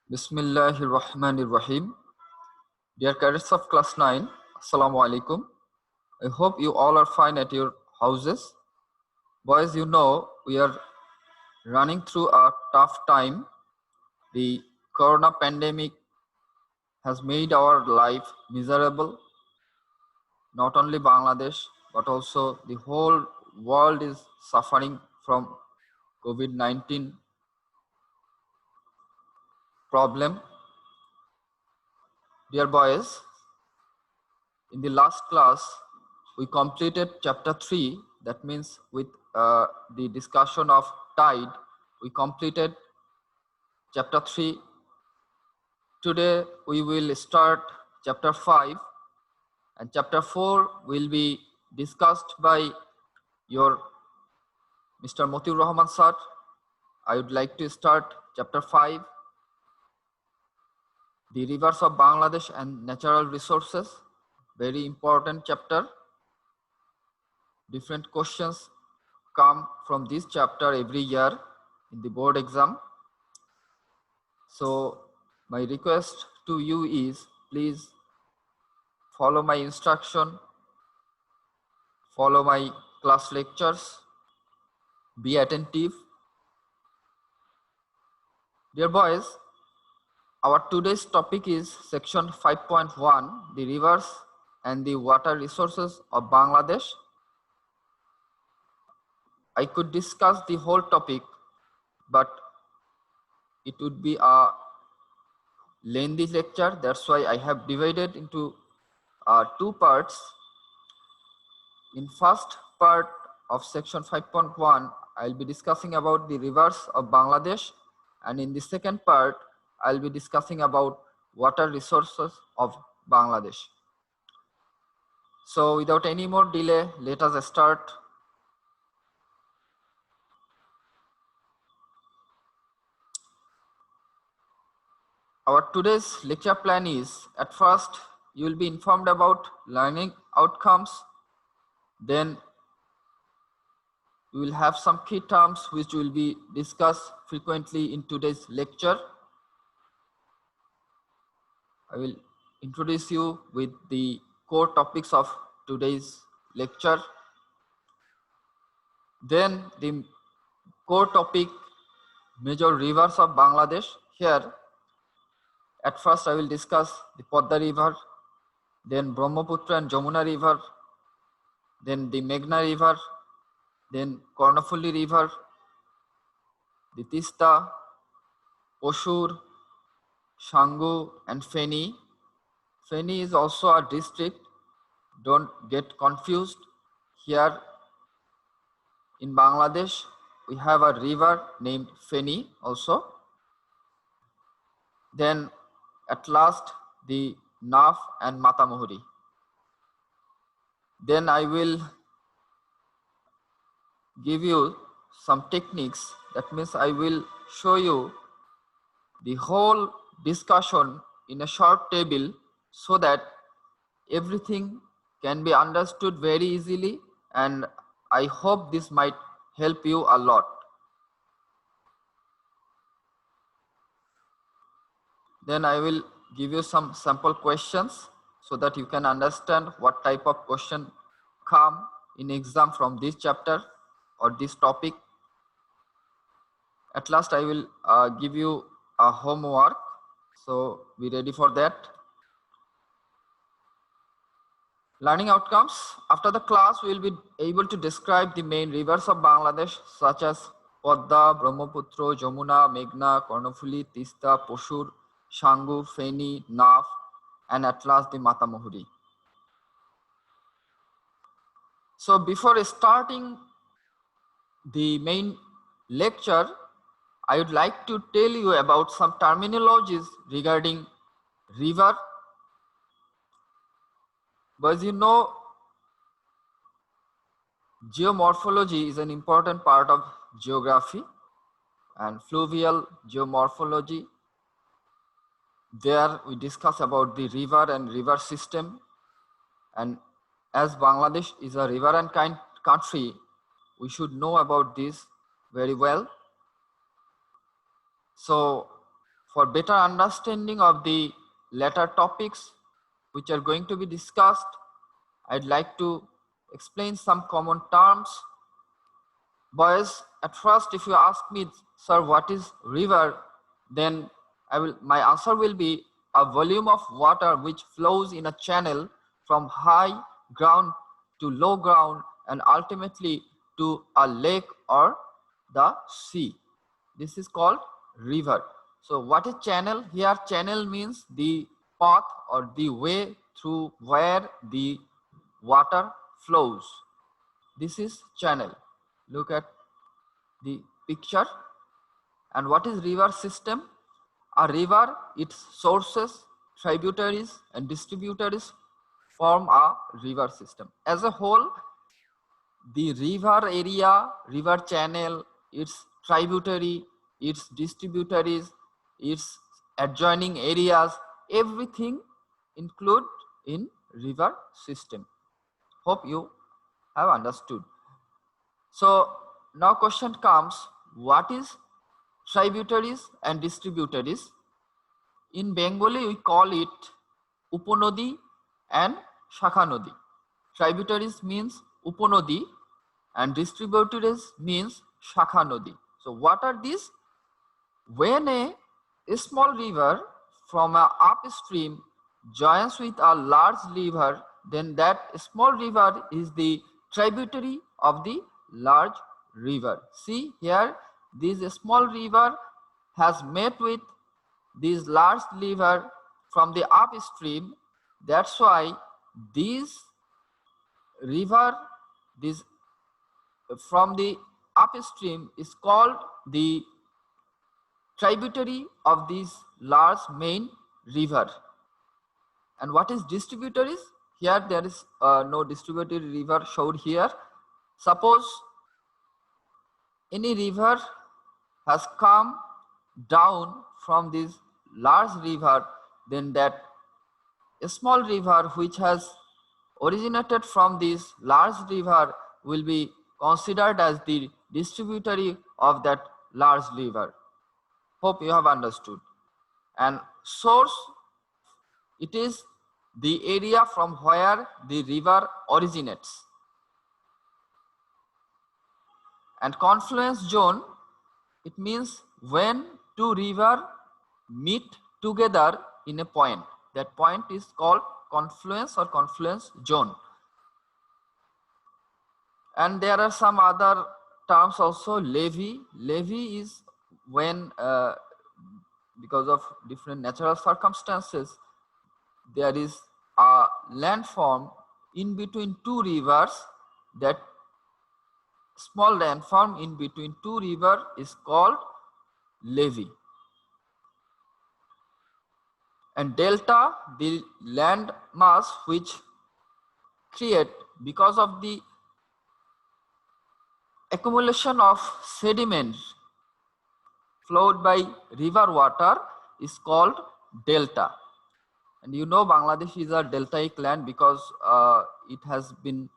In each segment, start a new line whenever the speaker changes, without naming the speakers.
Bismillahir Rahmanir Rahim. Dear cadets of class 9, Assalamu alaikum. I hope you all are fine at your houses. Boys, you know we are running through a tough time. The corona pandemic has made our life miserable. Not only Bangladesh, but also the whole world is suffering from COVID-19 problem. Dear boys, in the last class, we completed chapter 3. That means with the discussion of tide, we completed chapter 3. Today, we will start chapter 5. And chapter 4 will be discussed by your Mr. Motiur Rahman sir. I would like to start chapter 5. The rivers of Bangladesh and natural resources. Very important chapter. Different questions come from this chapter every year in the board exam. So my request to you is, please follow my instruction, follow my class lectures, be attentive. Dear boys, our today's topic is section 5.1, the rivers and the water resources of Bangladesh. I could discuss the whole topic, but it would be a lengthy lecture. That's why I have divided into two parts. In first part of section 5.1, I'll be discussing about the rivers of Bangladesh, and in the second part, I'll be discussing about water resources of Bangladesh. So without any more delay, let us start. Our today's lecture plan is, at first, you will be informed about learning outcomes. Then we will have some key terms which will be discussed frequently in today's lecture. I will introduce you with the core topics of today's lecture. Then the core topic, major rivers of Bangladesh. Here, at first I will discuss the Podda River, then Brahmaputra and Jamuna River, then the Meghna River, then Karnafuli River, the Tista, Oshur, Shangu and Feni. Feni is also a district. Don't get confused. Here in Bangladesh, we have a river named Feni also. Then at last, the Naf and Matamuhuri. Then I will give you some techniques. That means I will show you the whole discussion in a short table so that everything can be understood very easily, and I hope this might help you a lot. Then I will give you some sample questions so that you can understand what type of question come in exam from this chapter or this topic. At last, I will give you a homework. So be ready for that. Learning outcomes. After the class, we will be able to describe the main rivers of Bangladesh, such as Podda, Brahmaputra, Jamuna, Meghna, Karnafuli, Tista, Poshur, Shangu, Feni, Naf, and at last the Matamuhuri. So before starting the main lecture, I would like to tell you about some terminologies regarding river. But you know, geomorphology is an important part of geography, and fluvial geomorphology. There we discuss about the river and river system, and as Bangladesh is a riverine country, we should know about this very well. So for better understanding of the latter topics which are going to be discussed, I'd like to explain some common terms. Boys, at first, if you ask me, sir, what is river, then my answer will be a volume of water which flows in a channel from high ground to low ground and ultimately to a lake or the sea. This is called river. So what is channel? Here channel means the path or the way through where the water flows. This is channel. Look at the picture. And what is river system? A river, its sources, tributaries and distributaries form a river system. As a whole, the river area, river channel, its tributary, its distributaries, its adjoining areas, everything include in river system. Hope you have understood. So now question comes, what is tributaries and distributaries? In Bengali we call it Upanodi and Shakha Nodi. Tributaries means Upanodi and distributaries means Shakha Nodi. So what are these? When a small river from an upstream joins with a large river, then that small river is the tributary of the large river. See here, this small river has met with this large river from the upstream. That's why this river, this from the upstream, is called the tributary of this large main river. And what is distributaries? Here there is no distributary river showed here. Suppose any river has come down from this large river, then that small river which has originated from this large river will be considered as the distributary of that large river. Hope you have understood. And source, it is the area from where the river originates. And confluence zone, it means when two rivers meet together in a point. That point is called confluence or confluence zone. And there are some other terms also. Levee. Levee is when because of different natural circumstances there is a landform in between two rivers. That small landform in between two rivers is called levee. And delta, the land mass which create because of the accumulation of sediment flowed by river water, is called delta. And you know Bangladesh is a deltaic land because it has been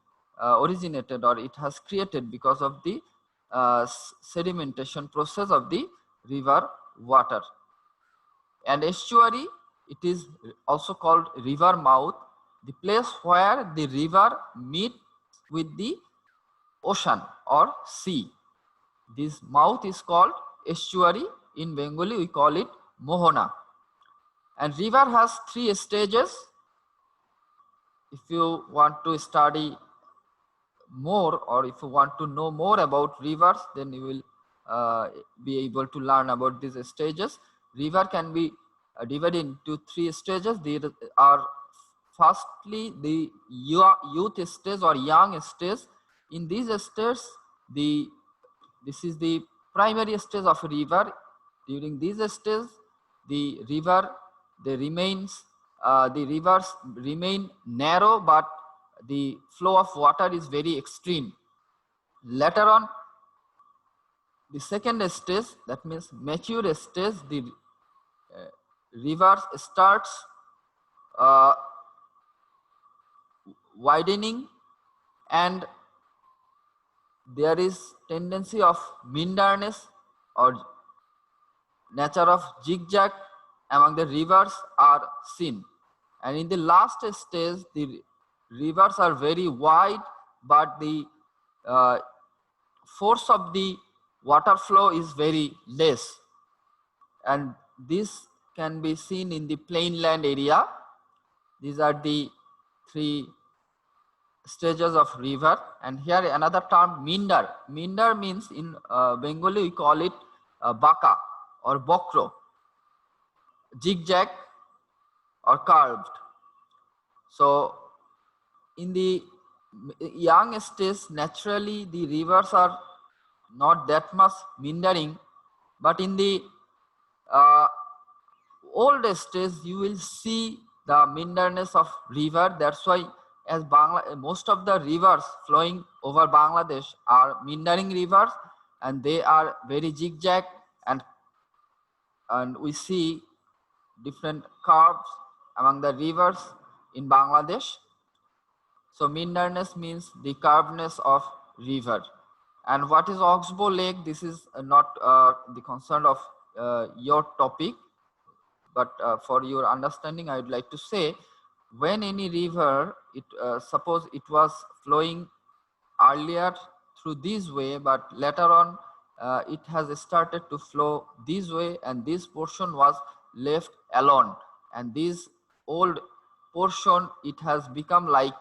originated or it has created because of the sedimentation process of the river water. And estuary, it is also called river mouth, the place where the river meets with the ocean or sea. This mouth is called estuary. In Bengali we call it Mohona. And river has three stages. If you want to study more or if you want to know more about rivers, then you will be able to learn about these stages. River can be divided into three stages. There are firstly the youth stage or young stage. In these stages, this is the primary stage of a river. During these stages, the rivers remain narrow, but the flow of water is very extreme. Later on, the second stage, that means mature stage, the river starts widening, and there is tendency of meanderness or nature of zigzag among the rivers are seen. And in the last stage, the rivers are very wide, but the force of the water flow is very less. And this can be seen in the plainland area. These are the three stages of river. And here another term, mindar. Mindar means in Bengali we call it baka or bokro, zigzag or curved. So in the young stage, naturally the rivers are not that much mindering, but in the old stage you will see the minderness of river. That's why as most of the rivers flowing over Bangladesh are mindering rivers, and they are very zigzag, and we see different curves among the rivers in Bangladesh. So minderness means the curvedness of river. And what is Oxbow Lake? This is not the concern of your topic, but for your understanding, I would like to say, when any river, suppose it was flowing earlier through this way, but later on it has started to flow this way, and this portion was left alone, and this old portion, it has become like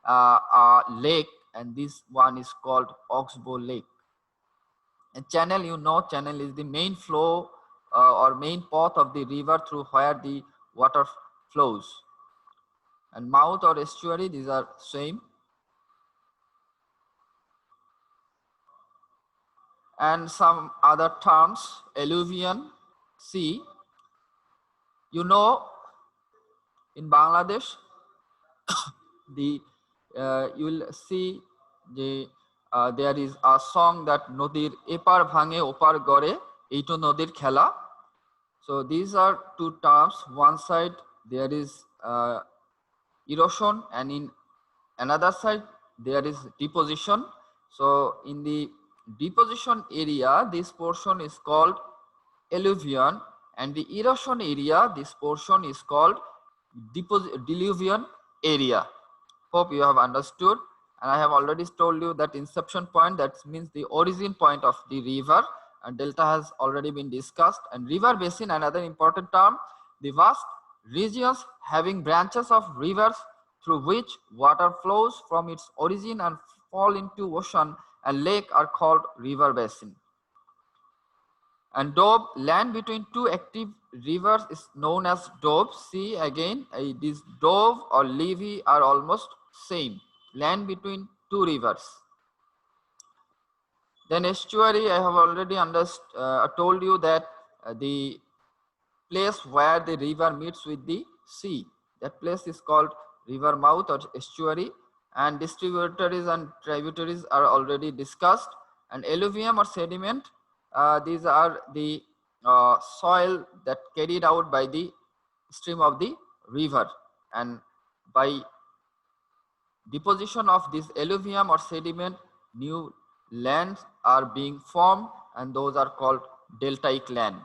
a lake, and this one is called Oxbow Lake. And channel, you know, channel is the main flow or main path of the river through where the water flows. And mouth or estuary, these are same. And some other terms, alluvion, sea. You know, in Bangladesh, you will see there is a song that Nodir epar bhange opar gore, eito Nodir khela. So these are two terms. One side there is erosion, and in another side there is deposition. So in the deposition area, this portion is called alluvion, and the erosion area, this portion is called diluvian area. Hope you have understood. And I have already told you that inception point, that means the origin point of the river, and delta has already been discussed. And river basin, another important term, the vast regions having branches of rivers through which water flows from its origin and fall into ocean and lake are called river basin. And doab, land between two active rivers, is known as doab. See again, these doab or levee are almost same, land between two rivers. Then estuary, I have already told you that the place where the river meets with the sea, that place is called river mouth or estuary. And distributaries and tributaries are already discussed. And alluvium or sediment, these are the soil that carried out by the stream of the river, and by deposition of this alluvium or sediment, new lands are being formed, and those are called deltaic land.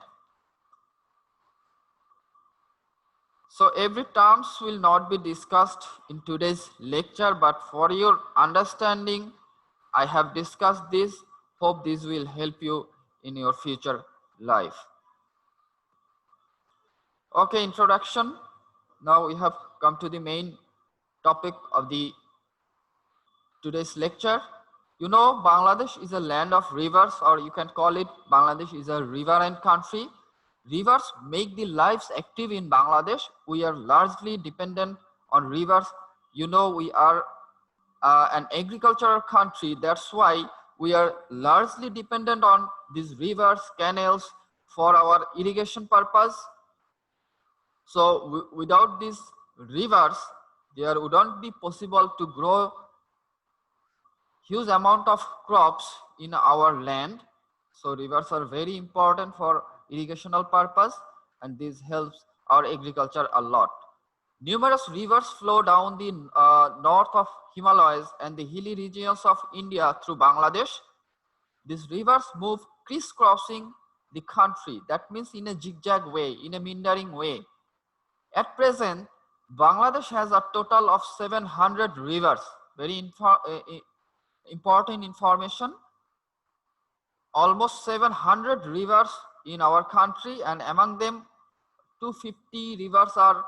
So every terms will not be discussed in today's lecture, but for your understanding, I have discussed this. Hope this will help you in your future life. Okay, introduction. Now we have come to the main topic of the today's lecture. You know, Bangladesh is a land of rivers, or you can call it Bangladesh is a riverine country. Rivers make the lives active in Bangladesh. We are largely dependent on rivers. You know, we are an agricultural country. That's why we are largely dependent on these rivers, canals for our irrigation purpose. So without these rivers, there wouldn't be possible to grow huge amount of crops in our land. So rivers are very important for irrigational purpose, and this helps our agriculture a lot. Numerous rivers flow down the north of Himalayas and the hilly regions of India through Bangladesh. These rivers move crisscrossing the country. That means in a zigzag way, in a meandering way. At present, Bangladesh has a total of 700 rivers. Very important information. Almost 700 rivers in our country, and among them 250 rivers are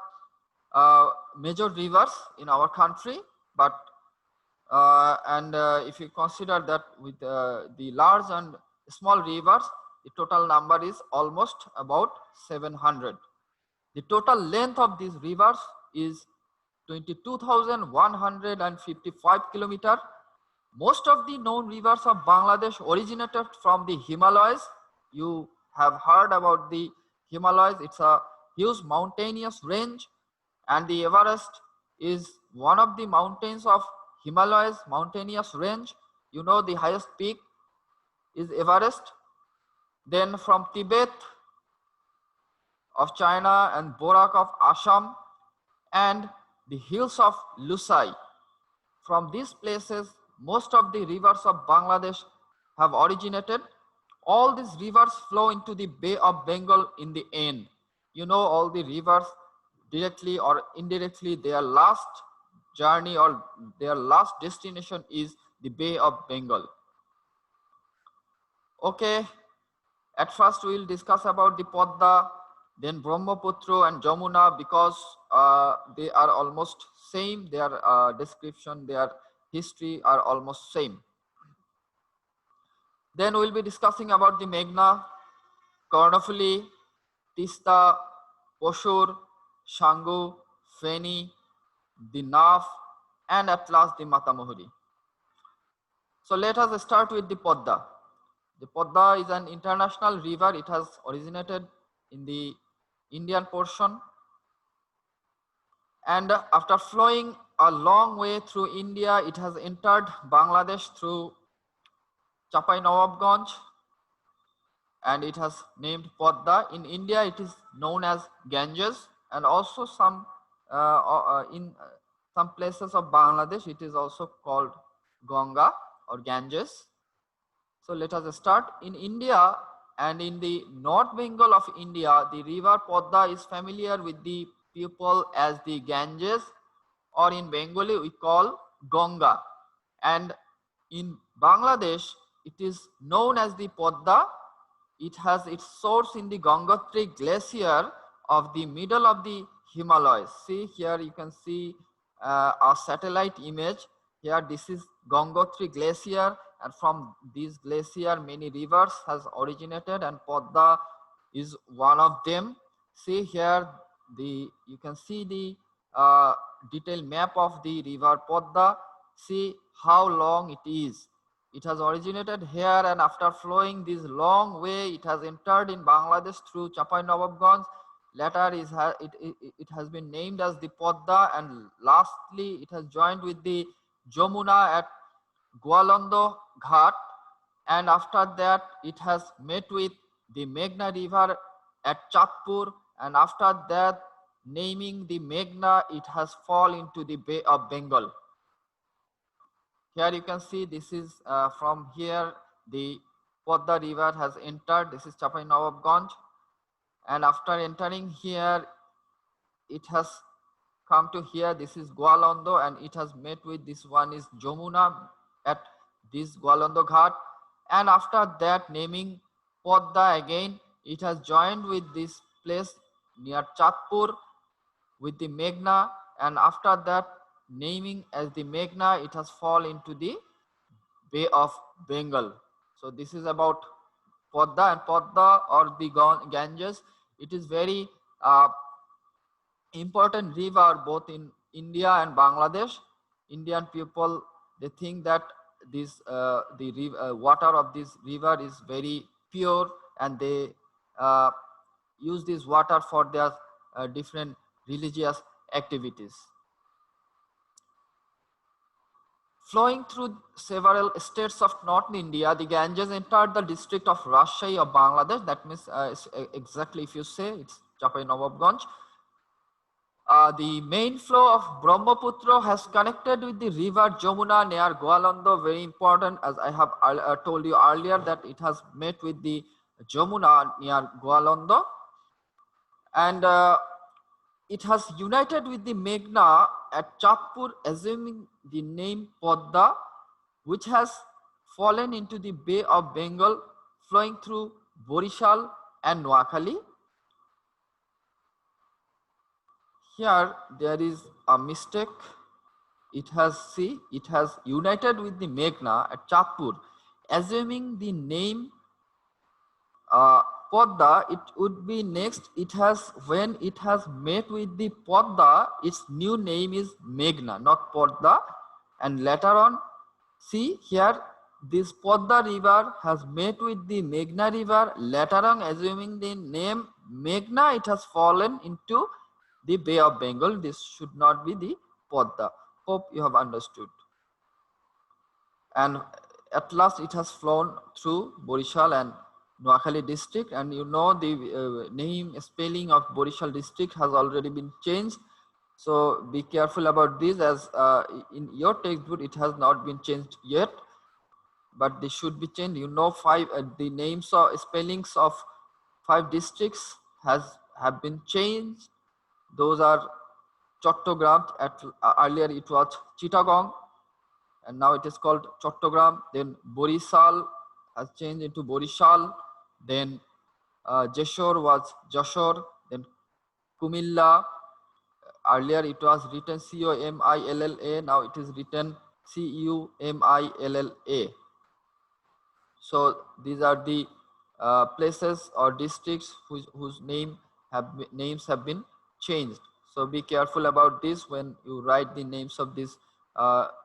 major rivers in our country. But if you consider that with the large and small rivers, the total number is almost about 700. The total length of these rivers is 22,155 kilometers. Most of the known rivers of Bangladesh originated from the Himalayas. You have heard about the Himalayas. It's a huge mountainous range, and the Everest is one of the mountains of Himalayas mountainous range. You know, the highest peak is Everest. Then from Tibet of China and Borak of Assam and the hills of Lusai. From these places, most of the rivers of Bangladesh have originated. All these rivers flow into the Bay of Bengal in the end. You know, all the rivers directly or indirectly, their last journey or their last destination is the Bay of Bengal. Okay, at first we will discuss about the Podda, then Brahmaputra and Jamuna, because they are almost same. Their description, their history are almost same. Then we will be discussing about the Meghna, Karnafuli, Tista, Poshur, Shangu, Feni, the Naf, and at last the Matamohuri. So let us start with the Podda. The Podda is an international river. It has originated in the Indian portion, and after flowing a long way through India, it has entered Bangladesh through Chapai-Nawabganj, and it has named Podda. In India, it is known as Ganges, and also in some places of Bangladesh, it is also called Ganga or Ganges. So let us start. In India and in the North Bengal of India, the river Podda is familiar with the people as the Ganges, or in Bengali we call Ganga. And in Bangladesh, it is known as the Podda. It has its source in the Gangotri glacier of the middle of the Himalayas. See here, you can see a satellite image. Here, this is Gangotri glacier, and from this glacier many rivers has originated, and Podda is one of them. See here, you can see the detailed map of the river Podda. See how long it is. It has originated here, and after flowing this long way, it has entered in Bangladesh through Chapai-Nawabganj. Later it has been named as the Podda, and lastly it has joined with the Jamuna at Gwalando Ghat, and after that it has met with the Meghna river at Chatpur, and after that, naming the Meghna, it has fallen into the Bay of Bengal. Here you can see, this is from here the Podda river has entered. This is Chapai-Nawabganj, and after entering here, it has come to here. This is Gwalando, and it has met with this one is Jamuna at this Gwalando Ghat, and after that, naming Podda again, it has joined with this place near Chatpur with the Meghna, and after that, naming as the Meghna, it has fallen into the Bay of Bengal. So this is about Podda, and Podda or the Ganges. It is very important river both in India and Bangladesh. Indian people, they think that this water of this river is very pure, and they use this water for their different religious activities. Flowing through several states of North India, the Ganges entered the district of Rajshahi of Bangladesh. That means exactly if you say it's Chapai-Nawabganj. The main flow of Brahmaputra has connected with the river Jamuna near Gwalando. Very important, as I have told you earlier, that it has met with the Jamuna near Gwalanda, and it has united with the Meghna at Chatpur, assuming the name Podda, which has fallen into the Bay of Bengal, flowing through Borishal and Noakhali. Here there is a mistake. It has united with the Meghna at Chatpur, assuming the name Podda. It would be next. When it has met with the Podda, its new name is Meghna, not Podda. And later on, see here, this Podda river has met with the Meghna river. Later on, assuming the name Meghna, it has fallen into the Bay of Bengal. This should not be the Podda. Hope you have understood. And at last, it has flown through Borishal and Noakhali district, and you know the name spelling of Borishal district has already been changed. So be careful about this, as in your textbook it has not been changed yet, but they should be changed. You know, the names or spellings of 5 districts have been changed. Those are Chattogram. Earlier it was Chittagong, and now it is called Chattogram. Then Borishal has changed into Borishal. Then Jeshore was Jashore. Then Kumilla. Earlier it was written Comilla. Now it is written Cumilla. So these are the places or districts whose names have been changed. So be careful about this when you write the names of these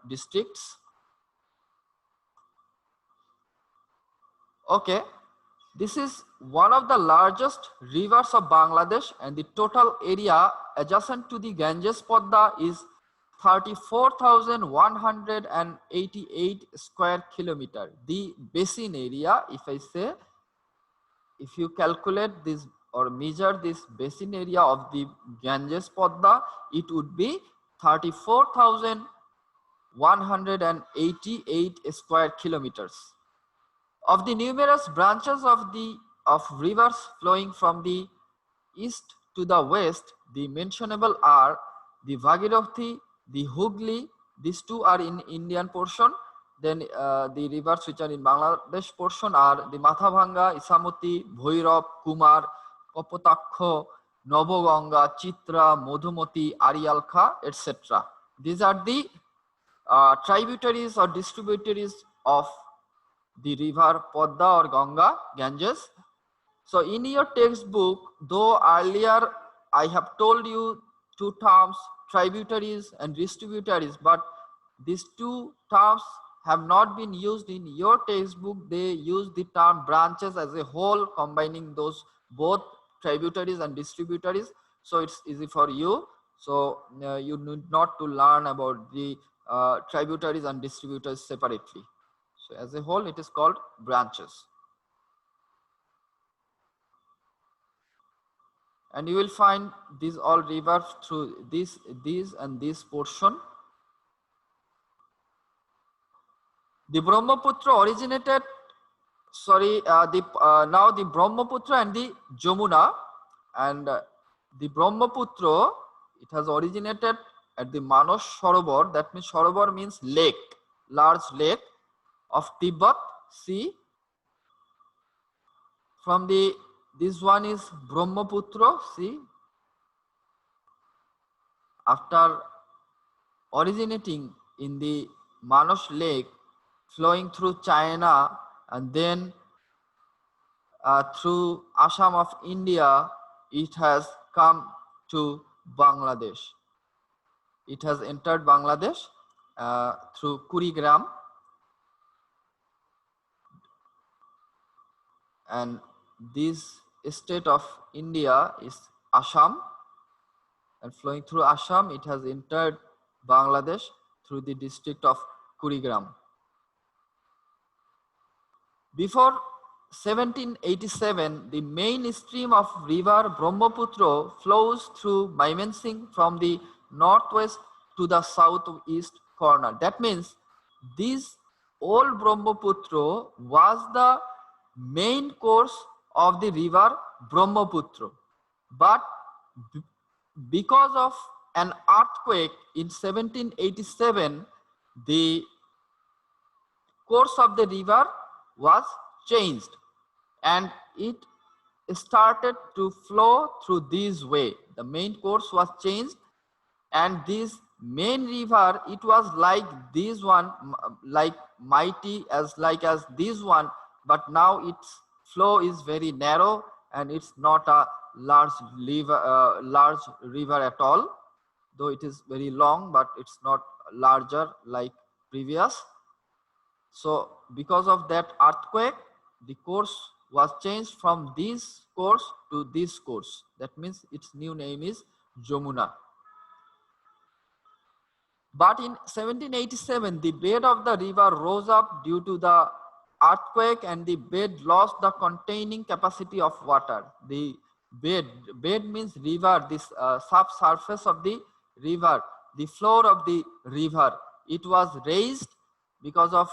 districts. Okay, this is one of the largest rivers of Bangladesh, and the total area adjacent to the Ganges Podda is 34,188 square kilometer. The basin area, if you calculate this or measure this basin area of the Ganges Podda, it would be 34,188 square kilometers. Of the numerous branches of rivers flowing from the east to the west, the mentionable are the Bhagirathi, the Hooghly. These two are in Indian portion. Then the rivers which are in Bangladesh portion are the Mathabhanga, Isamati, Bhoirab, Kumar, Kapotaksha, Navaganga, Chitra, Madhumati, Arialkha, etc. These are the tributaries or distributaries of the river Podda or Ganges. So in your textbook, though earlier I have told you 2 terms, tributaries and distributaries, but these 2 terms have not been used in your textbook. They use the term branches as a whole, combining those both tributaries and distributaries. So it's easy for you. So you need not to learn about the tributaries and distributaries separately. So as a whole, it is called branches. And you will find these all rivers through this and this portion. The Brahmaputra originated, now the Brahmaputra and the Jamuna, and the Brahmaputra, it has originated at the Manas Sarovar. That means Sarovar means lake, large lake of Tibet Sea. From this one is Brahmaputra. See, after originating in the Manas Lake, flowing through China and then through Assam of India, it has come to Bangladesh. It has entered Bangladesh through Kurigram, and this state of India is Assam, and flowing through Assam, it has entered Bangladesh through the district of Kurigram. Before 1787, the main stream of river Brahmaputra flows through Mymensingh from the northwest to the southeast corner. That means this old Brahmaputra was the main course of the river Brahmaputra. But because of an earthquake in 1787, the course of the river was changed and it started to flow through this way. The main course was changed, and this main river, it was like this one, like mighty as this one, but now its flow is very narrow and it's not a large river at all, though it is very long, but it's not larger like previous. So because of that earthquake, the course was changed from this course to this course. That means its new name is Jamuna. But in 1787, the bed of the river rose up due to the earthquake, and the bed lost the containing capacity of water. The bed means river, this subsurface of the river, the floor of the river. It was raised because of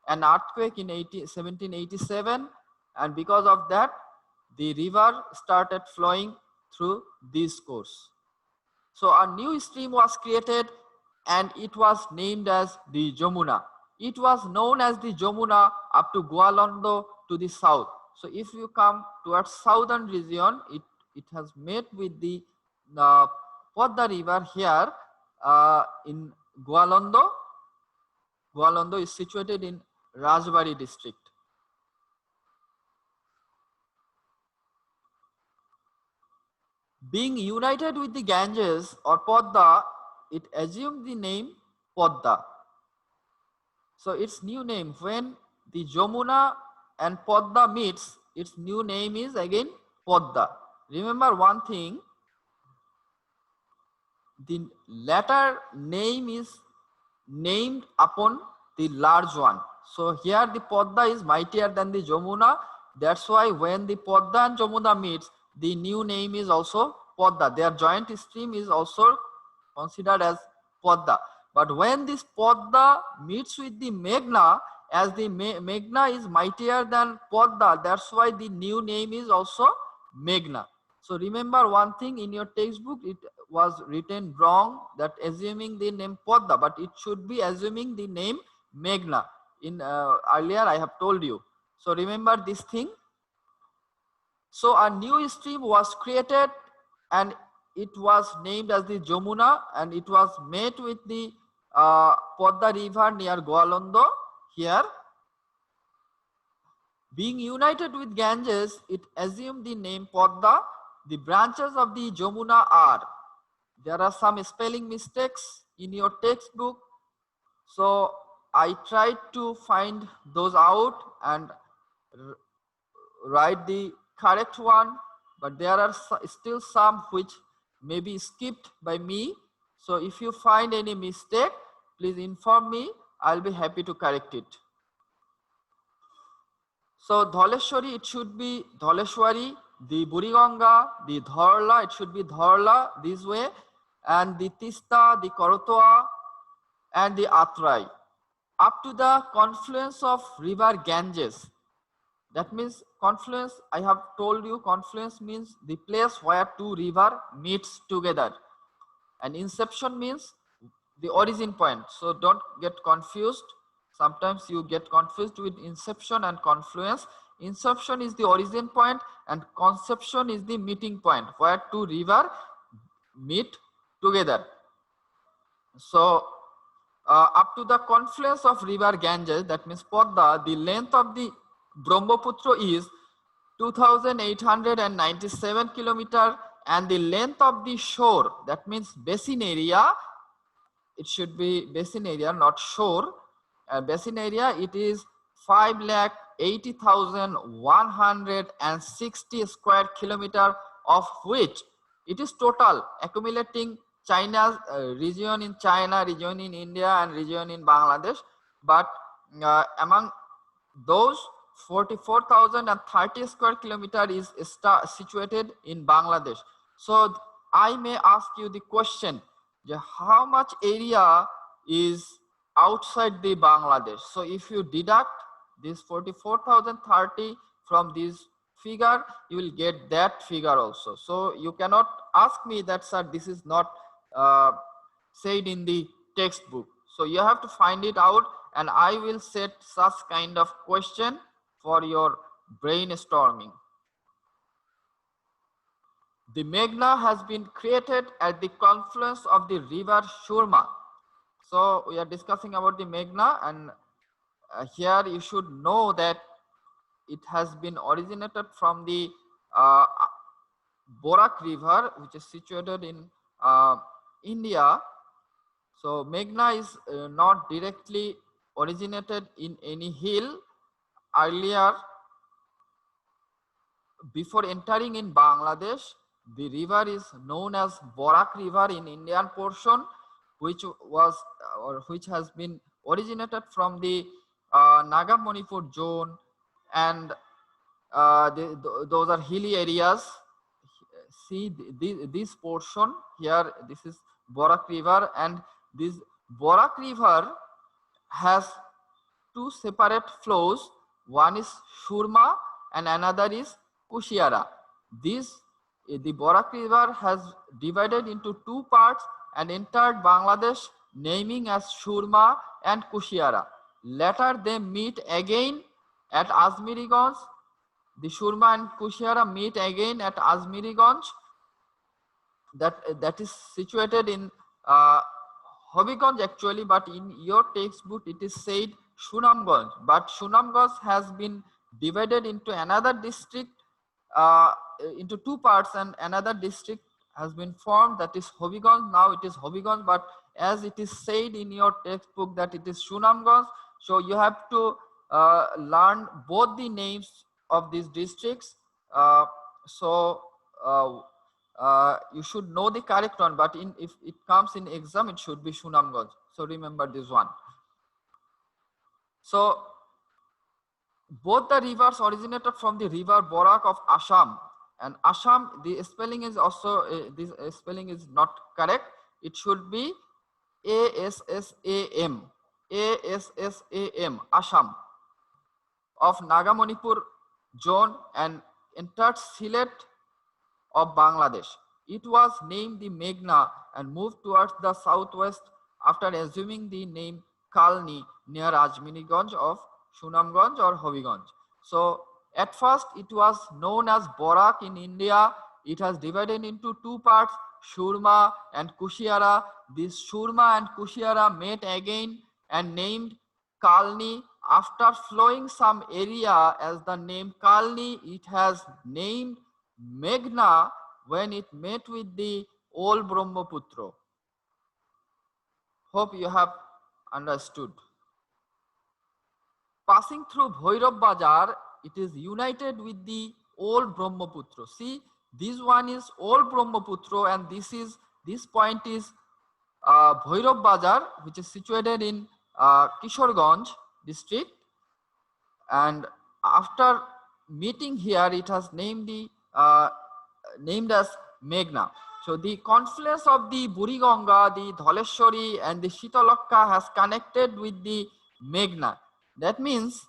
an earthquake in 1787, and because of that, the river started flowing through this course. So a new stream was created and it was named as the Jamuna. It was known as the Jamuna up to Gwalior to the south. So if you come towards southern region, it has met with the Podda river here in Gwalior. Gwalior is situated in Rajbari district. Being united with the Ganges or Podda, it assumed the name Podda. So its new name, when the Jamuna and Podda meets, its new name is again Podda. Remember one thing, the latter name is named upon the large one. So here the Podda is mightier than the Jamuna. That's why when the Podda and Jamuna meets, the new name is also Podda. Their joint stream is also considered as Podda. But when this Podda meets with the Meghna, as the Meghna is mightier than Podda, that's why the new name is also Meghna. So remember one thing, in your textbook it was written wrong, that assuming the name Podda, but it should be assuming the name Meghna. In earlier I have told you. So remember this thing. So a new stream was created and it was named as the Jamuna, and it was met with the Podda river near Gwalior here. Being united with Ganges, it assumed the name Podda. The branches of the Jamuna are, there are some spelling mistakes in your textbook, so I tried to find those out and write the correct one, but there are still some which may be skipped by me. So if you find any mistake, please inform me. I'll be happy to correct it. So Dholeshwari, it should be Dholeshwari. The Buriganga, the Dharla, it should be Dharla this way. And the Tista, the Korotwa, and the Atrai. Up to the confluence of river Ganges. That means confluence, I have told you, confluence means the place where two rivers meets together. And inception means the origin point. So don't get confused. Sometimes you get confused with inception and confluence. Inception is the origin point and conception is the meeting point where two rivers meet together. So up to the confluence of river Ganges, that means Podda, the length of the Brahmaputra is 2,897 kilometers, and the length of the shore, that means basin area, it should be basin area, not shore. Basin area, it is 5,80,160 square kilometers, of which it is total accumulating China's region in China, region in India, and region in Bangladesh. But among those, 44,030 square kilometers is situated in Bangladesh. So I may ask you the question, how much area is outside the Bangladesh? So if you deduct this 44,030 from this figure, you will get that figure also. So you cannot ask me that, sir, this is not said in the textbook. So you have to find it out, and I will set such kind of question for your brainstorming. The Meghna has been created at the confluence of the river Surma. So we are discussing about the Meghna, and here you should know that it has been originated from the Borak river, which is situated in India. So Meghna is not directly originated in any hill. Earlier, before entering in Bangladesh, the river is known as Borak river in Indian portion, which has been originated from the Naga Manipur zone, and those are hilly areas. See this portion here, this is Borak river, and this Borak river has two separate flows. One is Surma and another is Kushiara. The Borak river has divided into two parts and entered Bangladesh, naming as Surma and Kushiara. Later they meet again at Azmiriganj. The Surma and Kushiara meet again at Azmiriganj. That is situated in Hobiganj actually, but in your textbook it is said Sunamganj. But Sunamganj has been divided into another district, into two parts, and another district has been formed, that is Hobiganj. Now it is Hobiganj, but as it is said in your textbook that it is Sunamganj, so you have to learn both the names of these districts. You should know the correct one, but if it comes in exam, it should be Sunamganj. So remember this one. So both the rivers originated from the river Borak of Assam, and Assam, the spelling is also this spelling is not correct. It should be ASSAM, Assam, of Naga Manipur zone and entered Sylhet of Bangladesh. It was named the Meghna and moved towards the southwest after assuming the name Kalni near Azmiriganj of Sunamganj or Hobiganj. So at first it was known as Borak in India. It has divided into two parts, Surma and Kushiara. This Surma and Kushiara met again and named Kalni. After flowing some area as the name Kalni, it has named Meghna when it met with the old Brahmaputra. Hope you have understood. Passing through Bhairav Bazar, it is united with the old Brahmaputra. See, this one is old Brahmaputra, and this point is Bhairav Bazar, which is situated in Kishorganj district. And after meeting here, it has named as Meghna. So the confluence of the Buriganga, the Dholeshwari and the Shitalakka has connected with the Meghna. That means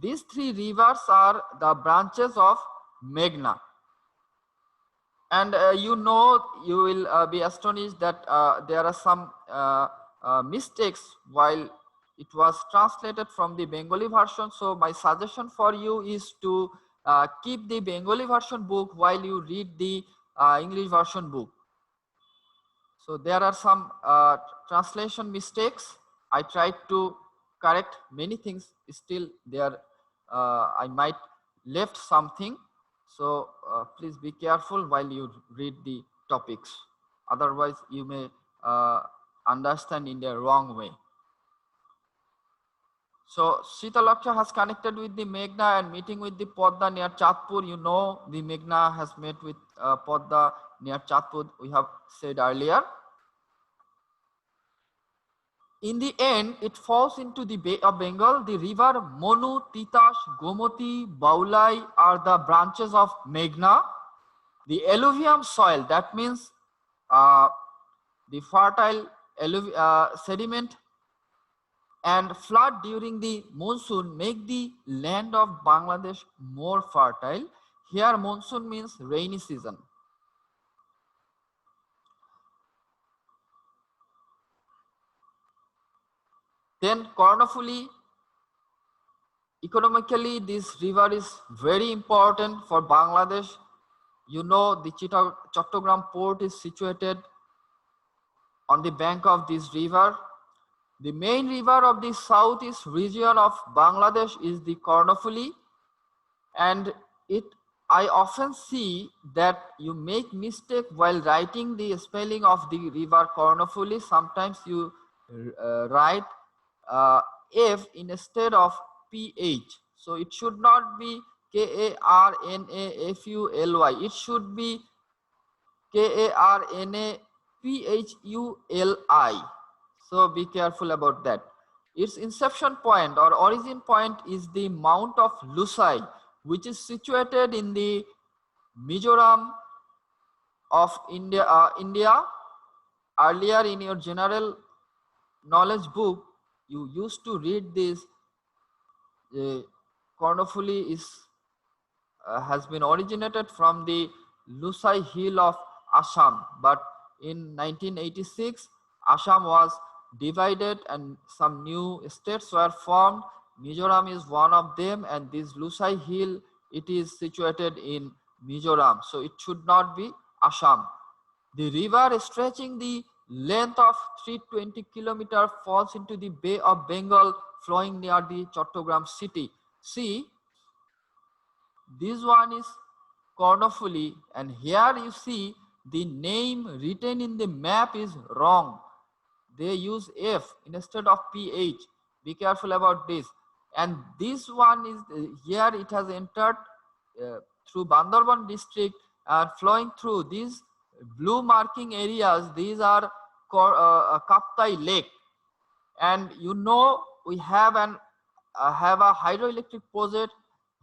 these three rivers are the branches of Meghna. And you will be astonished that there are some mistakes while it was translated from the Bengali version. So my suggestion for you is to keep the Bengali version book while you read the English version book. So there are some translation mistakes. I tried to correct many things. Still there I might left something. So please be careful while you read the topics. Otherwise you may understand in the wrong way. So Shitalakya has connected with the Meghna and meeting with the Podda near Chatpur. You know the Meghna has met with Podda near Chatpur, we have said earlier. In the end, it falls into the Bay of Bengal. The river Monu, Titash, Gomoti, Baulai are the branches of Meghna. The alluvium soil, that means the fertile sediment and flood during the monsoon make the land of Bangladesh more fertile. Here monsoon means rainy season. Then Kornofuli, economically this river is very important for Bangladesh. You know, the Chattogram port is situated on the bank of this river. The main river of the southeast region of Bangladesh is the Kornofuli, and I often see that you make mistake while writing the spelling of the river Kornofuli. Sometimes you write F instead of PH. So it should not be Karnafuli. It should be Karnaphui. So be careful about that. Its inception point or origin point is the Mount of Lusai, which is situated in the Mizoram of India. Earlier in your general knowledge book, you used to read this. Kornofuli has been originated from the Lusai Hill of Assam, but in 1986, Assam was divided and some new states were formed. Mizoram is one of them, and this Lusai Hill, it is situated in Mizoram, so it should not be Assam. The river stretching the length of 320 kilometers falls into the Bay of Bengal, flowing near the Chattogram city. See, this one is Kornofuli, and here you see the name written in the map is wrong. They use F instead of PH. Be careful about this. And this one is here, it has entered through Bandarban district and flowing through these blue marking areas. These are Kaptai Lake, and you know we have a hydroelectric project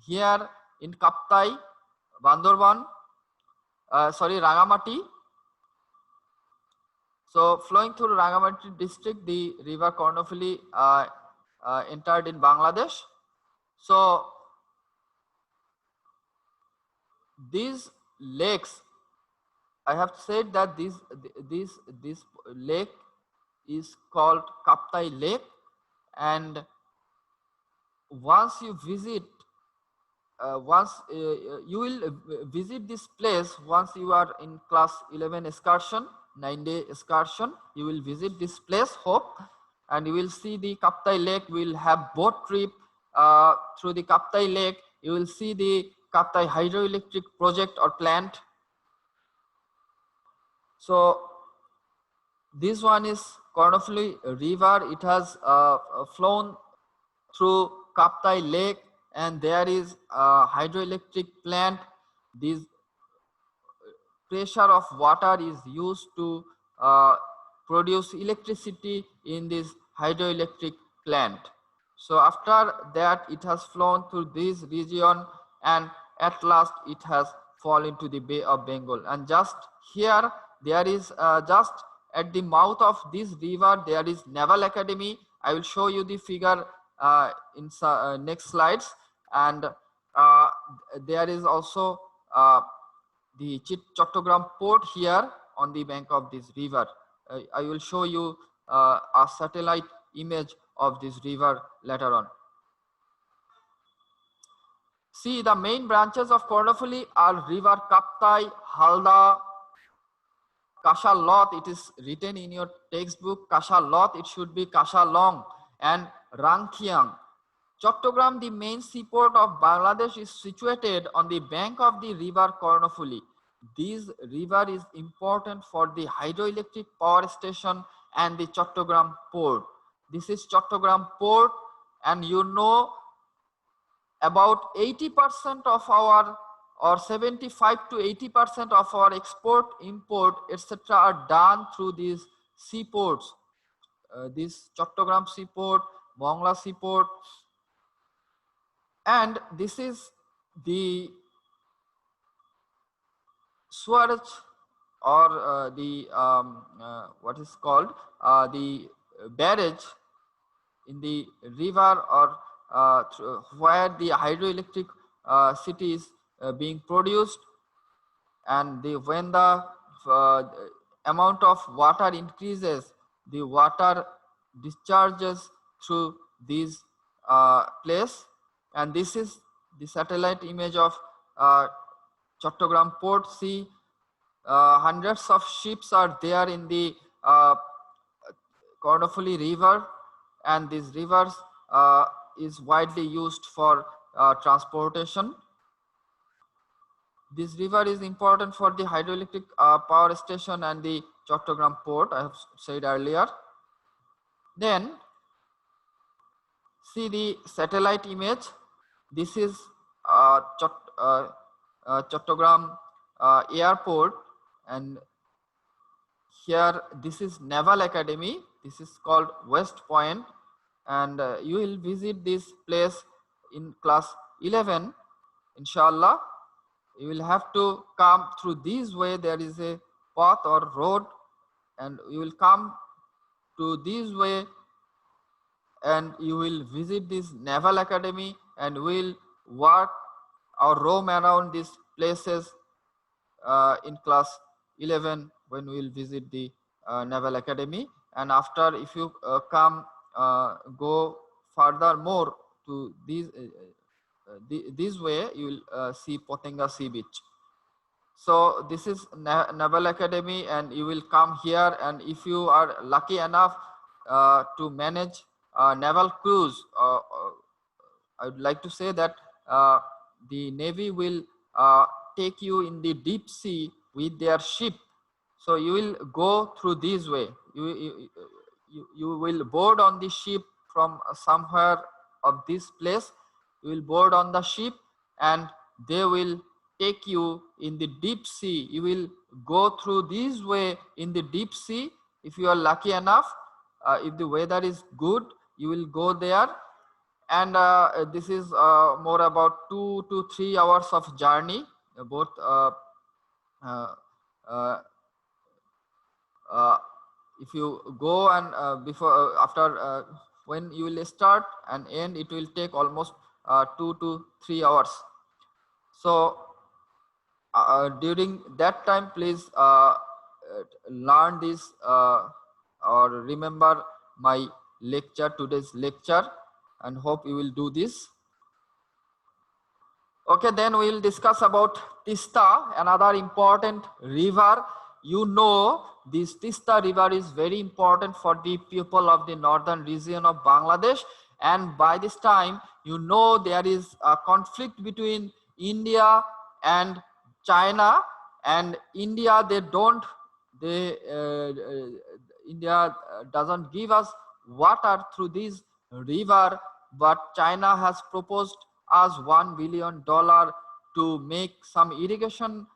here in Kaptai, Bandarban, Rangamati. So flowing through Rangamati district, the river Kornofuli entered in Bangladesh. So these lakes, I have said that this lake is called Kaptai Lake, and once you visit, you will visit this place once you are in class 11 excursion, 9-day excursion. You will visit this place, hope, and you will see the Kaptai Lake. We will have boat trip through the Kaptai Lake. You will see the Kaptai hydroelectric project or plant. So this one is Kornofuli river. It has flown through Kaptai Lake, and there is a hydroelectric plant. This pressure of water is used to produce electricity in this hydroelectric plant. So after that, it has flown through this region, and at last it has fallen into the Bay of Bengal. And just here, there is just at the mouth of this river, there is Naval Academy. I will show you the figure in next slides. And there is also the Chattogram port here on the bank of this river. I will show you a satellite image of this river later on. See, the main branches of Kornofuli are river Kaptai, Halda, Kashalot. It is written in your textbook Kashalot. It should be Kashalong, and Rangthiang. Chattogram, the main seaport of Bangladesh, is situated on the bank of the river Kornofuli. This river is important for the hydroelectric power station and the Chattogram port. This is Chattogram port, and you know about 80% of our, or 75 to 80% of our export, import, etc. are done through these seaports. This Chattogram seaport, Mongla seaport, and this is the Suarez, or the what is called the barrage in the river or where the hydroelectric city is being produced, and when the uh, amount of water increases, the water discharges through these place. And this is the satellite image of Chattogram port. See, hundreds of ships are there in the Kordofuli river, and these rivers is widely used for transportation. This river is important for the hydroelectric power station and the Chattogram port, I have said earlier. Then see the satellite image. This is Chattogram airport, and here this is Naval Academy. This is called West Point, and you will visit this place in class 11, inshallah. You will have to come through this way. There is a path or road, and you will come to this way, and you will visit this Naval Academy, and will work or roam around these places in class 11 when we will visit the Naval Academy. And after, if you go further more to this way, you will see Potenga Sea Beach. So this is Naval Academy, and you will come here, and if you are lucky enough to manage naval cruise, I would like to say that the Navy will take you in the deep sea with their ship. So you will go through this way. You will board on the ship from somewhere of this place. You will board on the ship, and they will take you in the deep sea. You will go through this way in the deep sea. If you are lucky enough, if the weather is good, you will go there. And this is more about 2 to 3 hours of journey, both if you go and before after when you will start and end, it will take almost 2 to 3 hours. So during that time, please learn this or remember my lecture, today's lecture, and hope you will do this. Okay, then we will discuss about Tista, another important river. You know, this Tista river is very important for the people of the northern region of Bangladesh. And by this time, you know, there is a conflict between India and China. And India, India doesn't give us water through this river, but China has proposed us $1 billion to make some irrigation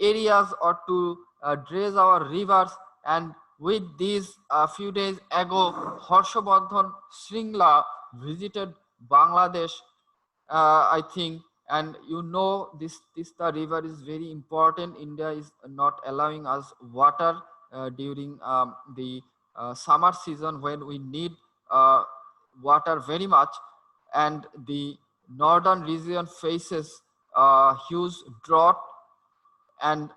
areas or to dredge our rivers. And with these, a few days ago, Harshavardhan Shringla visited Bangladesh, I think. And you know, this Tista river is very important. India is not allowing us water during the summer season, when we need water very much. And the northern region faces huge drought, and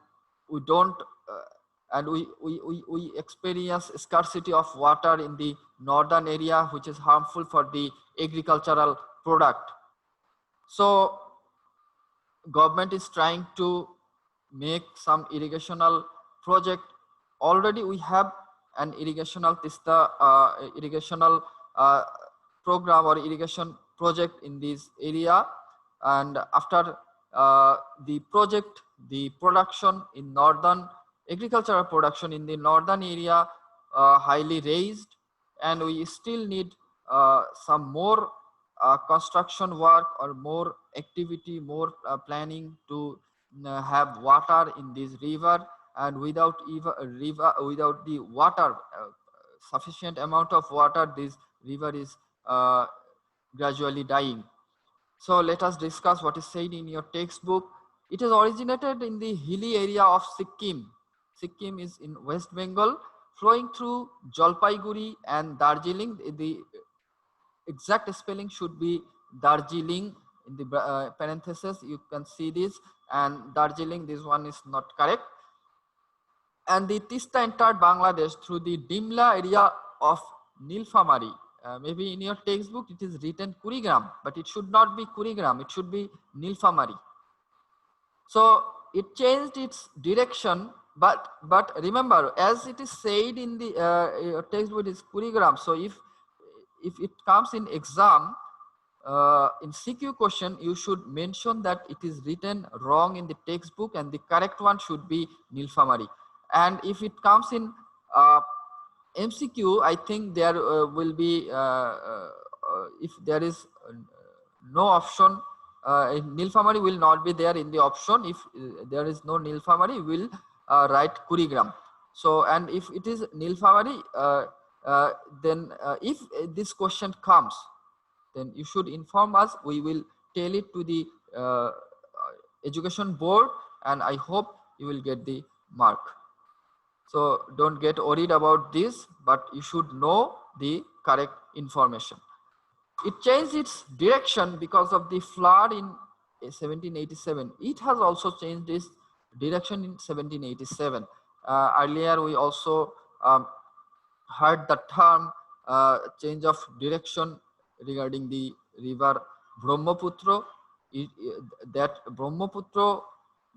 we don't we experience scarcity of water in the northern area, which is harmful for the agricultural product. So government is trying to make some irrigational project. Already we have an irrigational Tista irrigational program or irrigation project in this area. And after the project, the production in northern, agricultural production in the northern area highly raised, and we still need some more construction work or more activity, more planning to have water in this river. And without without the water, sufficient amount of water, this river is gradually dying. So let us discuss what is said in your textbook. It is originated in the hilly area of Sikkim. Sikkim is in West Bengal, flowing through Jalpaiguri and Darjeeling. The exact spelling should be Darjeeling. In the parenthesis you can see this, and Darjeeling, this one is not correct. And the Tista entered Bangladesh through the Dimla area of Nilphamari. Maybe in your textbook it is written Kurigram, but it should not be Kurigram, it should be Nilphamari. So it changed its direction, but remember, as it is said in the textbook, is Kurigram. So if it comes in exam, in CQ question, you should mention that it is written wrong in the textbook and the correct one should be Nilphamari. And if it comes in MCQ, I think there will be, if there is no option, Nilphamari will not be there in the option. If there is no Nilphamari, we will write Kurigram. So, and if it is Nilphamari, then if this question comes, then you should inform us. We will tell it to the education board, and I hope you will get the mark. So don't get worried about this, but you should know the correct information. It changed its direction because of the flood in 1787. It has also changed its direction in 1787. Earlier we also heard the term change of direction regarding the river Brahmaputra. That Brahmaputra,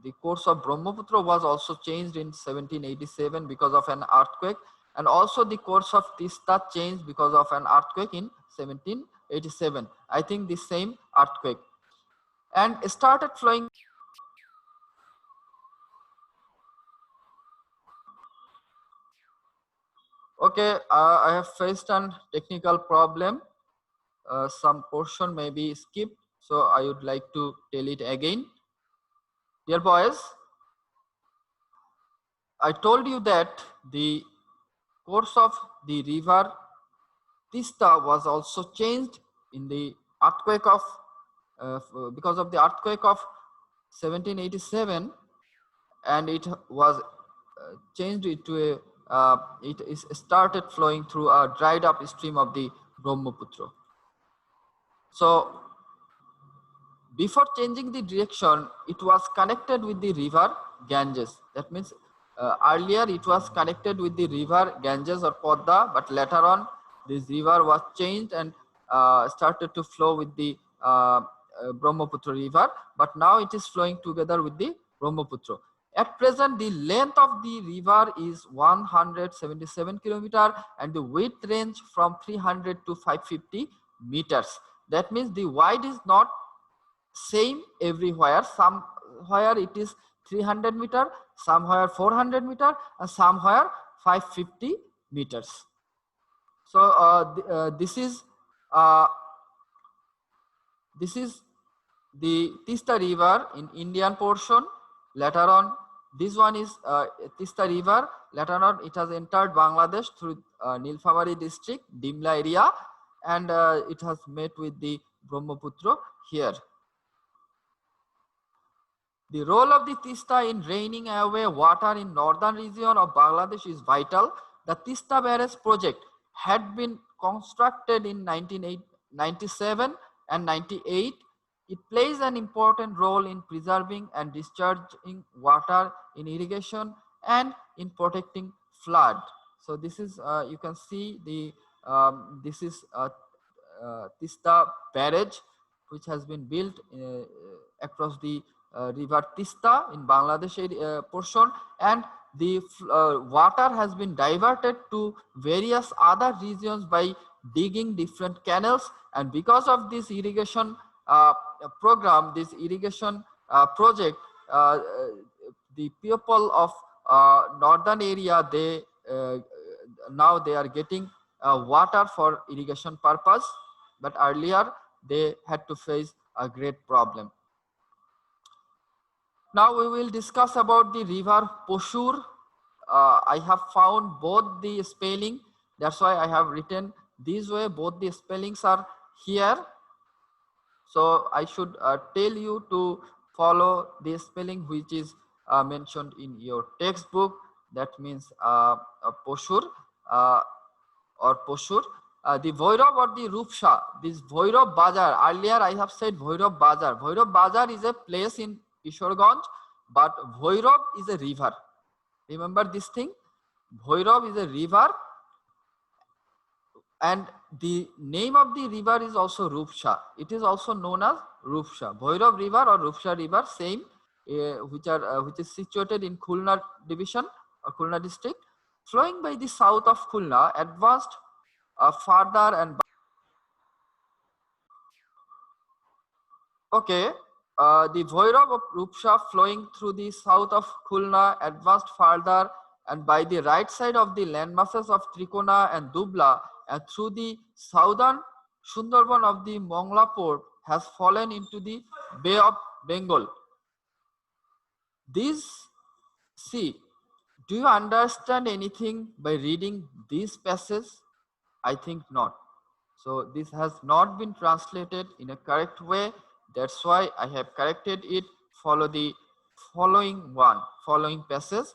the course of Brahmaputra was also changed in 1787 because of an earthquake, and also the course of Tista changed because of an earthquake in 1787. I think the same earthquake, and started flowing. Okay, I have faced an technical problem. Some portion may be skipped, so I would like to tell it again. Dear boys, I told you that the course of the river Tista was also changed in the earthquake of because of the earthquake of 1787, and it was changed into a it is started flowing through a dried up stream of the Brahmaputra. So before changing the direction, it was connected with the river Ganges. That means earlier it was connected with the river Ganges or Podda, but later on this river was changed and started to flow with the Brahmaputra river, but now it is flowing together with the Brahmaputra. At present, the length of the river is 177 kilometers and the width range from 300 to 550 meters. That means the width is not same everywhere. Somewhere it is 300 meter, somewhere 400 meter, and somewhere 550 meters. So this is the Tista river in Indian portion. Later on, this one is Tista river. Later on, it has entered Bangladesh through Nilphamari district, Dimla area, and it has met with the Brahmaputra here. The role of the Tista in draining away water in northern region of Bangladesh is vital. The Tista Barrage project had been constructed in 1997 and 98. It plays an important role in preserving and discharging water in irrigation and in protecting flood. So this is you can see the this is Tista Barrage, which has been built across the river Tista in Bangladesh portion, and the water has been diverted to various other regions by digging different canals, and because of this irrigation program, this irrigation project, the people of northern area, they now they are getting water for irrigation purpose, but earlier they had to face a great problem. Now we will discuss about the river Poshur. I have found both the spelling. That's why I have written this way. Both the spellings are here. So I should tell you to follow the spelling which is mentioned in your textbook. that means Poshur or Poshur. The Bhairav or the Rupsha, this Bhairav Bazar, earlier I have said Bhairav Bazar. Bhairav Bazar is a place in Kishorganj, but Bhairav is a river. Remember this thing? Bhairav is a river, and the name of the river is also Rupsha. It is also known as Rupsha. Bhairav river or Rupsha river, same, which is situated in Khulna division or Khulna district, flowing by the south of Khulna, advanced further and okay. The Bhairav of Rupsha flowing through the south of Khulna advanced further and by the right side of the landmasses of Trikona and Dubla and through the southern Sundarban of the Mongla port has fallen into the Bay of Bengal. See, do you understand anything by reading these passages? I think not. So this has not been translated in a correct way. That's why I have corrected it. Follow the following passage.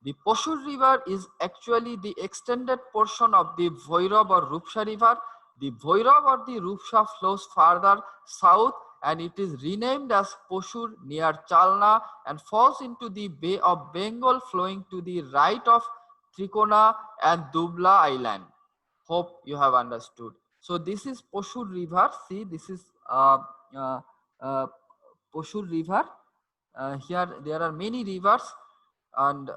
The Poshur river is actually the extended portion of the Bhairav or Rupsha river. The Bhairav or the Rupsha flows further south and it is renamed as Poshur near Chalna and falls into the Bay of Bengal flowing to the right of Trikona and Dubla Island. Hope you have understood. So this is Poshur river. See, this is Poshur river. Here there are many rivers, and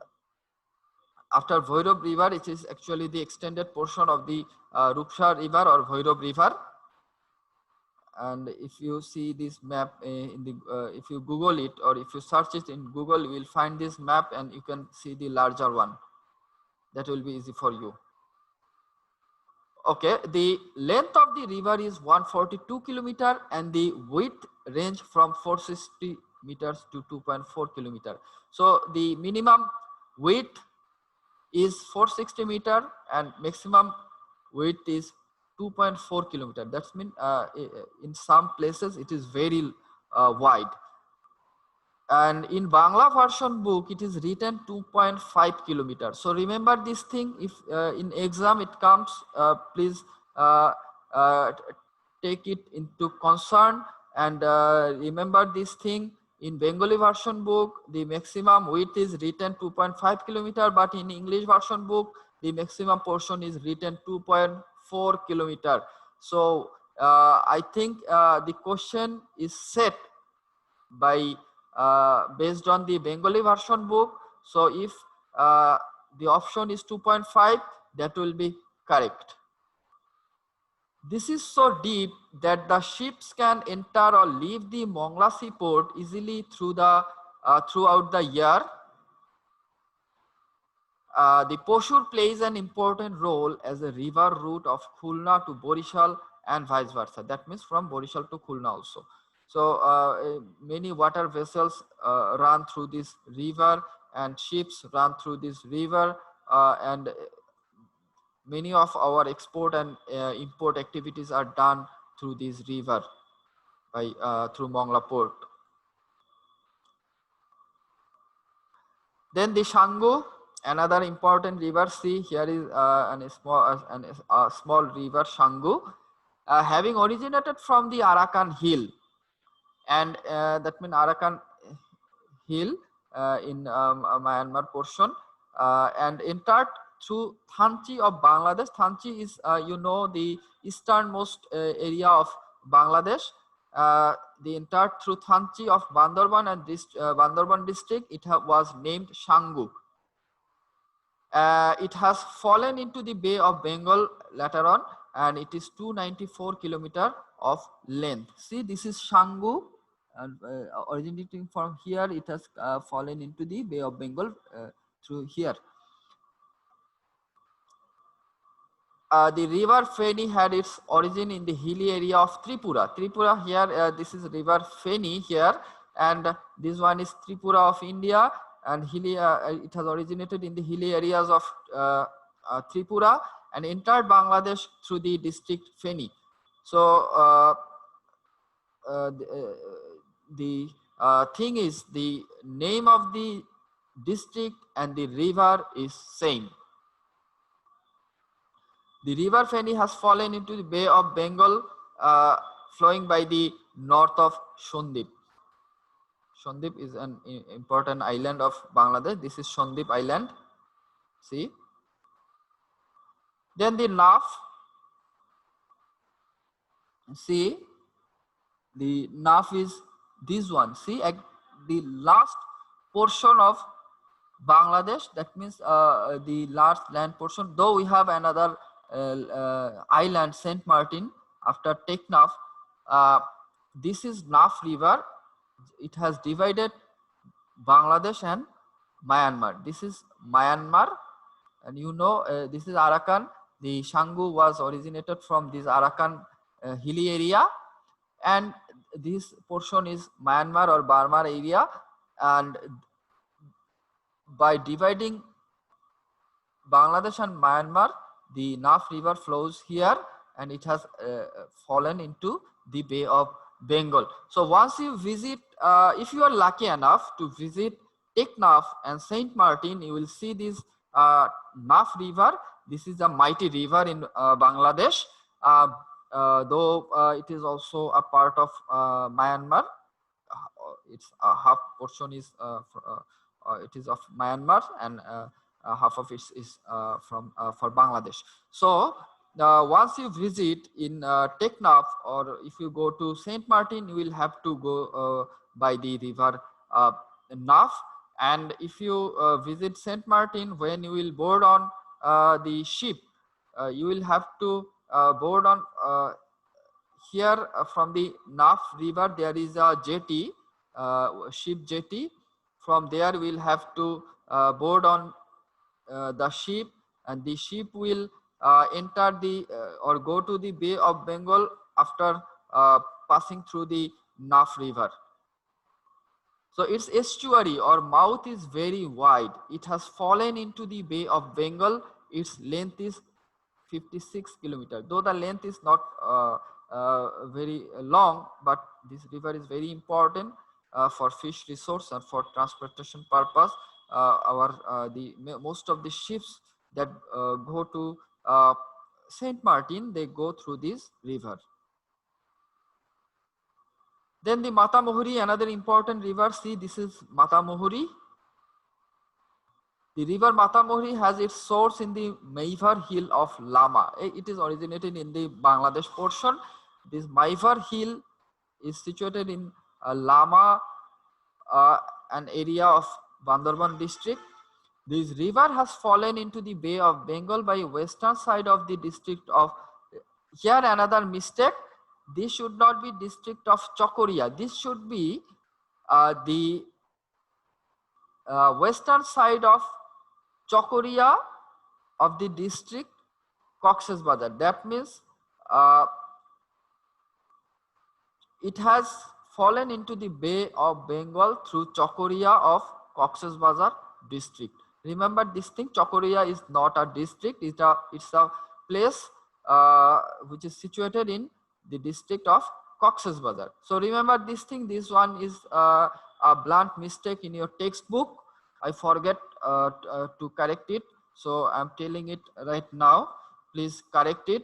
after Bhairav river, it is actually the extended portion of the Rupsha river or Bhairav river. And if you see this map in the, if you Google it or if you search it in Google, you will find this map and you can see the larger one. That will be easy for you. Okay, the length of the river is 142 kilometer and the width range from 460 meters to 2.4 kilometer. So the minimum width is 460 meter and maximum width is 2.4 kilometer. That's mean in some places it is very wide. And in Bangla version book, it is written 2.5 kilometers. So remember this thing. If in exam it comes, please take it into concern and remember this thing. In Bengali version book, the maximum width is written 2.5 kilometer, but in English version book, the maximum portion is written 2.4 kilometer. So I think the question is set by based on the Bengali version book. So if the option is 2.5, that will be correct. This is so deep that the ships can enter or leave the Mongla seaport easily through the throughout the year. The Poshur plays an important role as a river route of Khulna to Borishal and vice versa. That means from Borishal to Khulna also. So many water vessels run through this river and ships run through this river and many of our export and import activities are done through this river by through Mongla port. Then the Shangu, another important river. See, here is a small river Shangu, having originated from the Arakan Hill, and that means Arakan Hill in Myanmar portion, and entered through Thanchi of Bangladesh. Thanchi is you know, the easternmost area of Bangladesh. They entered through Thanchi of Bandarban and this Bandarban district. It was named Shangu. It has fallen into the Bay of Bengal later on, and it is 294 kilometer of length. See, this is Shangu, and originating from here, it has fallen into the Bay of Bengal through here. The river Feni had its origin in the hilly area of Tripura. Tripura here, this is river Feni here, and this one is Tripura of India, and hilly, it has originated in the hilly areas of Tripura and entered Bangladesh through the district Feni. So the thing is, the name of the district and the river is same. The river Feni has fallen into the Bay of Bengal, flowing by the north of Shondip. Shondip is an important island of Bangladesh. This is Shondip Island. See. Then the Naf. See, the Naf is this one. See, the last portion of Bangladesh. That means the last land portion. Though we have another island, Saint Martin, after Teknaf. This is Naf River. It has divided Bangladesh and Myanmar. This is Myanmar, and you know this is Arakan. The Shangu was originated from this Arakan hilly area, and this portion is Myanmar or Burma area, and by dividing Bangladesh and Myanmar, the Naf River flows here, and it has fallen into the Bay of Bengal. So once you visit, if you are lucky enough to visit Teknaf and Saint Martin, you will see this Naf River. This is a mighty river in Bangladesh, though it is also a part of Myanmar. Its half portion is it is of Myanmar, and half of it is for Bangladesh. So once you visit in Teknaf, or if you go to Saint Martin, you will have to go by the river Naf. And if you visit Saint Martin, when you will board on the ship, you will have to board on here from the Naf River. There is a jetty, ship jetty. From there, we will have to board on the ship, and the ship will enter the or go to the Bay of Bengal after passing through the Naf River. So its estuary or mouth is very wide. It has fallen into the Bay of Bengal. Its length is 56 kilometers. Though the length is not very long, but this river is very important for fish resource and for transportation purpose. Most of the ships that go to Saint Martin, they go through this river. Then the Matamohuri, another important river. See, this is Matamohuri. The river Matamohuri has its source in the Maivar Hill of Lama. It is originated in the Bangladesh portion. This Maivar Hill is situated in Lama, an area of Bandarban district. This river has fallen into the Bay of Bengal by western side of the district of. Here another mistake. This should not be district of Chokoria. This should be the western side of Chokoria of the district Cox's Bazar. That means it has fallen into the Bay of Bengal through Chokoria of Cox's Bazar district. Remember this thing, Chokoria is not a district, it's a place which is situated in the district of Cox's Bazar. So remember this thing, this one is a blunt mistake in your textbook. I forget to correct it, so I'm telling it right now. Please correct it.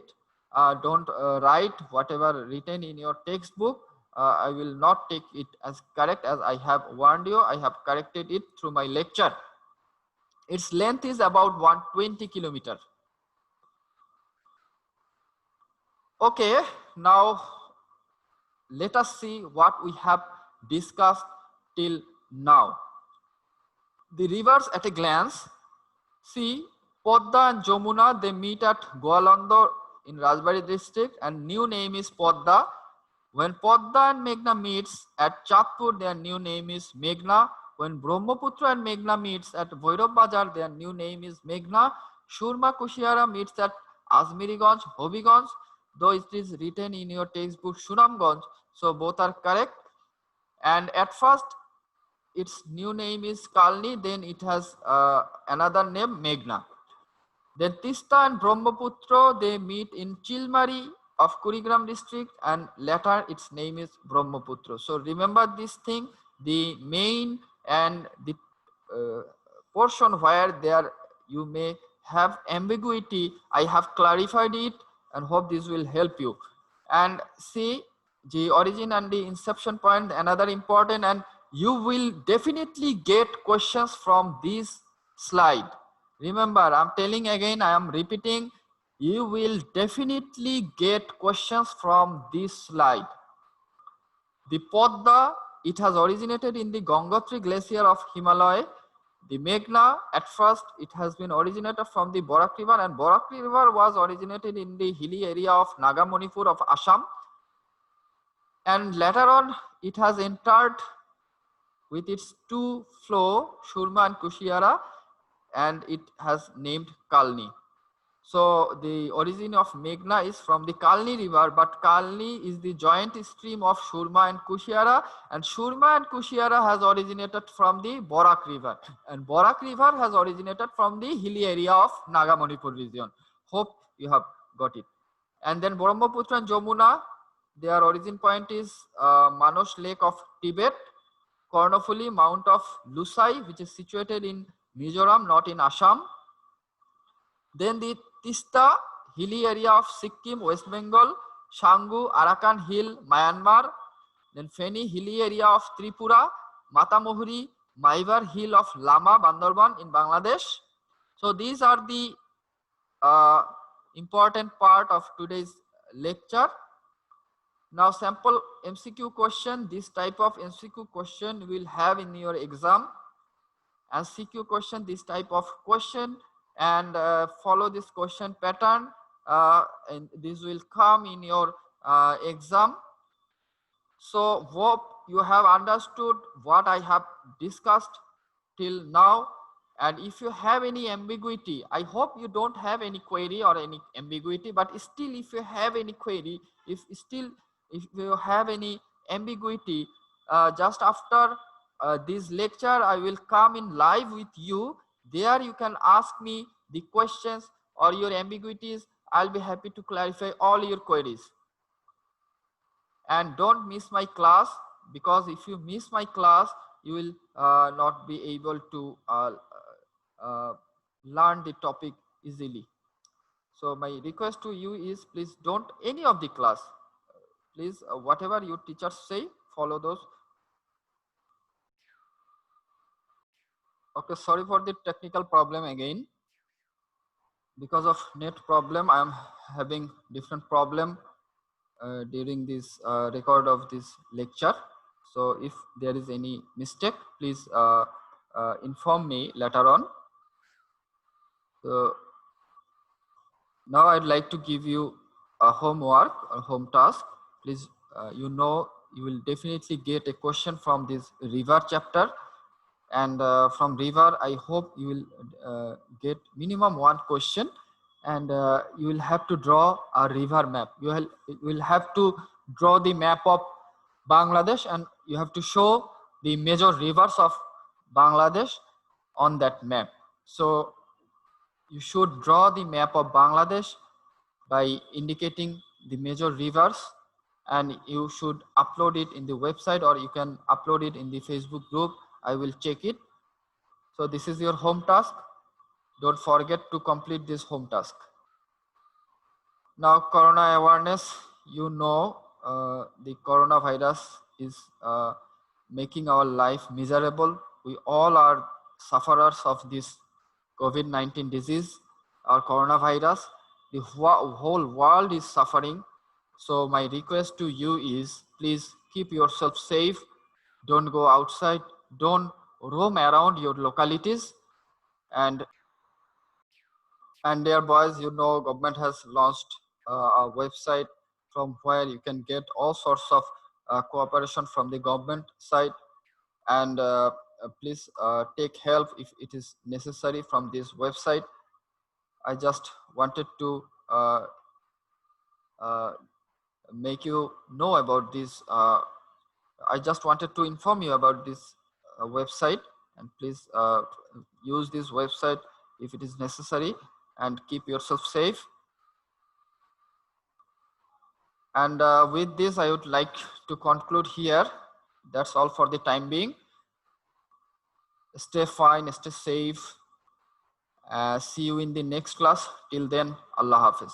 Don't write whatever written in your textbook. I will not take it as correct, as I have warned you. I have corrected it through my lecture. Its length is about 120 kilometers. Okay, now let us see what we have discussed till now. The rivers at a glance. See, Podda and Jamuna, they meet at Goalandar in Rajbari district, and new name is Podda. When Podda and Meghna meets at Chatpur, their new name is Meghna. When Brahmaputra and Meghna meets at Bhairab Bazar, their new name is Meghna. Surma Kushiara meets at Azmiriganj, Hobiganj, though it is written in your textbook Sunamganj, so both are correct. And at first, its new name is Kalni, then it has another name, Meghna. Then Tista and Brahmaputra, they meet in Chilmari of Kurigram district, and later its name is Brahmaputra. So remember this thing, the main and the portion where there you may have ambiguity, I have clarified it and hope this will help you. And see the origin and the inception point, another important, and you will definitely get questions from this slide. Remember, I'm telling again, I am repeating, you will definitely get questions from this slide. The Podda, it has originated in the Gangotri glacier of Himalaya. The Meghna, at first, it has been originated from the Borak River, and Borak River was originated in the hilly area of Naga Manipur of Assam. And later on, it has entered with its two flow, Surma and Kushiara, and it has named Kalni. So the origin of Meghna is from the Kalni river, but Kalni is the joint stream of Surma and Kushiara, and Surma and Kushiara has originated from the Borak river, and Borak river has originated from the hilly area of Naga Manipur region. Hope you have got it. And then Brahmaputra and Jamuna, their origin point is Manos Lake of Tibet, Kornofuli Mount of Lusai, which is situated in Mizoram, not in Assam. Then the Tista hilly area of Sikkim, West Bengal, Shangu, Arakan Hill, Myanmar. Then Feni hilly area of Tripura, Matamohuri, Maivar Hill of Lama, Bandarban in Bangladesh. So these are the important part of today's lecture. Now sample MCQ question, this type of MCQ question will have in your exam. And CQ question, this type of question, and follow this question pattern, and this will come in your exam. So hope you have understood what I have discussed till now. And if you have any ambiguity, I hope you don't have any query or any ambiguity, but still if you have any query, if you have any ambiguity, just after this lecture, I will come in live with you. There you can ask me the questions or your ambiguities. I'll be happy to clarify all your queries. And don't miss my class, because if you miss my class, you will not be able to learn the topic easily. So my request to you is, please don't any of the class. Please, whatever your teachers say, follow those. Okay, sorry for the technical problem again. Because of net problem, I am having different problem during this record of this lecture. So if there is any mistake, please inform me later on. So now I'd like to give you a homework or home task. Please, you know, you will definitely get a question from this river chapter, and from river I hope you will get minimum one question, and you will have to draw a river map. You will have to draw the map of Bangladesh, and you have to show the major rivers of Bangladesh on that map. So you should draw the map of Bangladesh by indicating the major rivers, and you should upload it in the website, or you can upload it in the Facebook group. I will check it. So this is your home task. Don't forget to complete this home task. Now, corona awareness, you know, the coronavirus is making our life miserable. We all are sufferers of this COVID-19 disease or coronavirus. The whole world is suffering. So my request to you is, please keep yourself safe. Don't go outside. Don't roam around your localities. And dear boys, you know, government has launched a website from where you can get all sorts of cooperation from the government side. And please take help if it is necessary from this website. I just wanted to make you know about this. I just wanted to inform you about this website, and please use this website if it is necessary, and keep yourself safe. And with this, I would like to conclude here. That's all for the time being. Stay fine, stay safe. See you in the next class. Till then, Allah Hafiz.